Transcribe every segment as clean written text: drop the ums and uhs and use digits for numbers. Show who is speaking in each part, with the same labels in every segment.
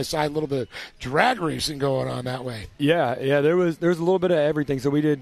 Speaker 1: side, a little bit of drag racing going on that way.
Speaker 2: Yeah, there was a little bit of everything. So we did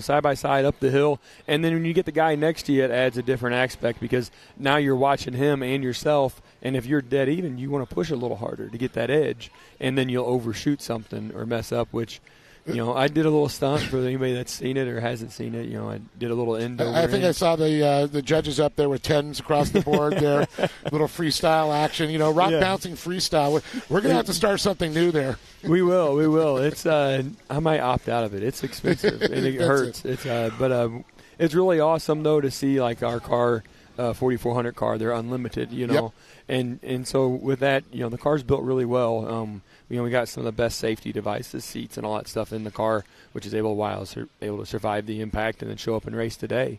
Speaker 2: side by side up the hill, and then when you get the guy next to you, it adds a different aspect because now you're watching him and yourself, and if you're dead even, you want to push a little harder to get that edge, and then you'll overshoot something or mess up, which I did a little stunt for anybody that's seen it or hasn't seen it. I did a little end over.
Speaker 1: I think I saw the judges up there with 10s across the board there, little freestyle action. Rock bouncing freestyle. We're going to have to start something new there.
Speaker 2: We will. It's I might opt out of it. It's expensive and it hurts. But it's really awesome though to see like our car, 4400 car. They're unlimited,
Speaker 1: Yep.
Speaker 2: and so with that, the car's built really well. We got some of the best safety devices, seats, and all that stuff in the car, which is able to survive the impact and then show up and race today.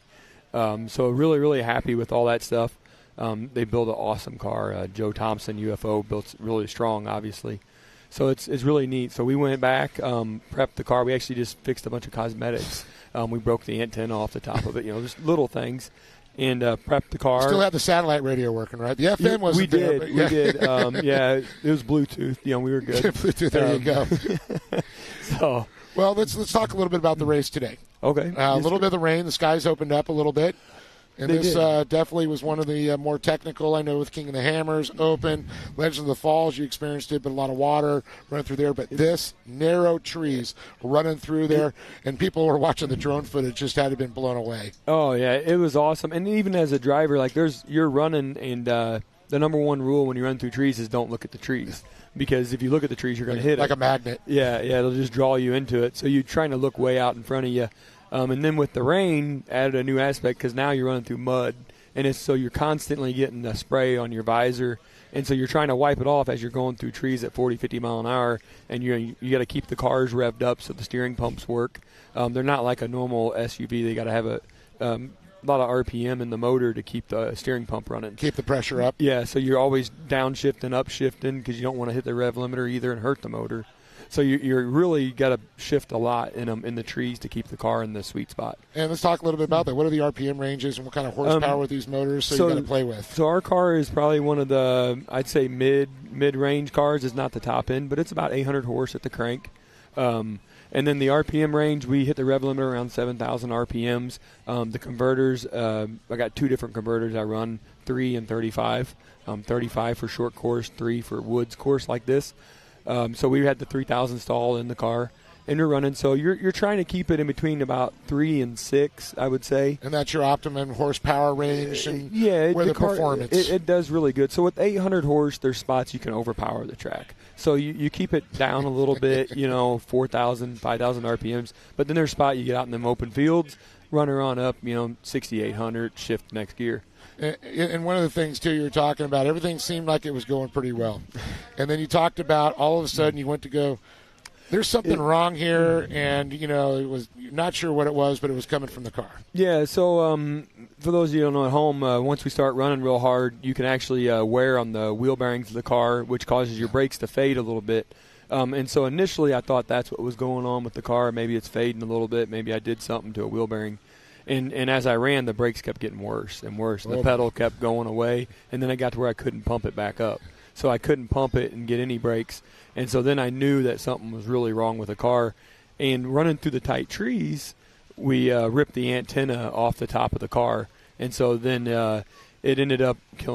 Speaker 2: So really, really happy with all that stuff. They build an awesome car. Joe Thompson, UFO, built really strong, obviously. So it's really neat. So we went back, prepped the car. We actually just fixed a bunch of cosmetics. We broke the antenna off the top of it, just little things. And prepped the car.
Speaker 1: Still had the satellite radio working, right? The FM wasn't there.
Speaker 2: We did. Yeah, it was Bluetooth. We were good.
Speaker 1: Bluetooth, there you go.
Speaker 2: So,
Speaker 1: well, let's talk a little bit about the race today.
Speaker 2: Okay.
Speaker 1: A little bit of the rain. The skies opened up a little bit. And this definitely was one of the more technical. I know with King of the Hammers, Open, Legends of the Falls, you experienced it, but a lot of water running through there. But this, narrow trees running through there, and people were watching the drone footage, just had been blown away.
Speaker 2: Oh, yeah, it was awesome. And even as a driver, like you're running, and the number one rule when you run through trees is don't look at the trees. Because if you look at the trees, you're going to hit it.
Speaker 1: Like a magnet.
Speaker 2: Yeah, it'll just draw you into it. So you're trying to look way out in front of you. And then with the rain, added a new aspect because now you're running through mud. And so you're constantly getting a spray on your visor. And so you're trying to wipe it off as you're going through trees at 40, 50 mile an hour. And you got to keep the cars revved up so the steering pumps work. They're not like a normal SUV. They got to have a lot of RPM in the motor to keep the steering pump running.
Speaker 1: Keep the pressure up.
Speaker 2: Yeah, so you're always downshifting, upshifting because you don't want to hit the rev limiter either and hurt the motor. So you're really got to shift a lot in the trees to keep the car in the sweet spot.
Speaker 1: And let's talk a little bit about that. What are the RPM ranges and what kind of horsepower with these motors so you got to play with?
Speaker 2: So our car is probably one of the, I'd say mid-range cars. It's not the top end, but it's about 800 horse at the crank. And then the RPM range, we hit the rev limiter around 7,000 RPMs. The converters, I got two different converters I run, 3 and 35. 35 for short course, 3 for woods course like this. So we had the 3,000 stall in the car, and you're running. So you're trying to keep it in between about 3 and 6, I would say.
Speaker 1: And that's your optimum horsepower range and
Speaker 2: the car,
Speaker 1: performance.
Speaker 2: It does really good. So with 800 horse, there's spots you can overpower the track. So you keep it down a little bit, 4,000, 5,000 RPMs. But then there's a spot you get out in them open fields, run her on up, 6,800, shift next gear.
Speaker 1: And one of the things, too, you were talking about, everything seemed like it was going pretty well. And then you talked about all of a sudden you went to go, there's something wrong here, and, it was not sure what it was, but it was coming from the car. Yeah, so for those of you who don't know at home, once we start running real hard, you can actually wear on the wheel bearings of the car, which causes your brakes to fade a little bit. And so initially I thought that's what was going on with the car. Maybe it's fading a little bit. Maybe I did something to a wheel bearing. And as I ran, the brakes kept getting worse and worse. And the pedal kept going away. And then I got to where I couldn't pump it back up. So I couldn't pump it and get any brakes. And so then I knew that something was really wrong with the car. And running through the tight trees, we ripped the antenna off the top of the car. And so then it ended up killing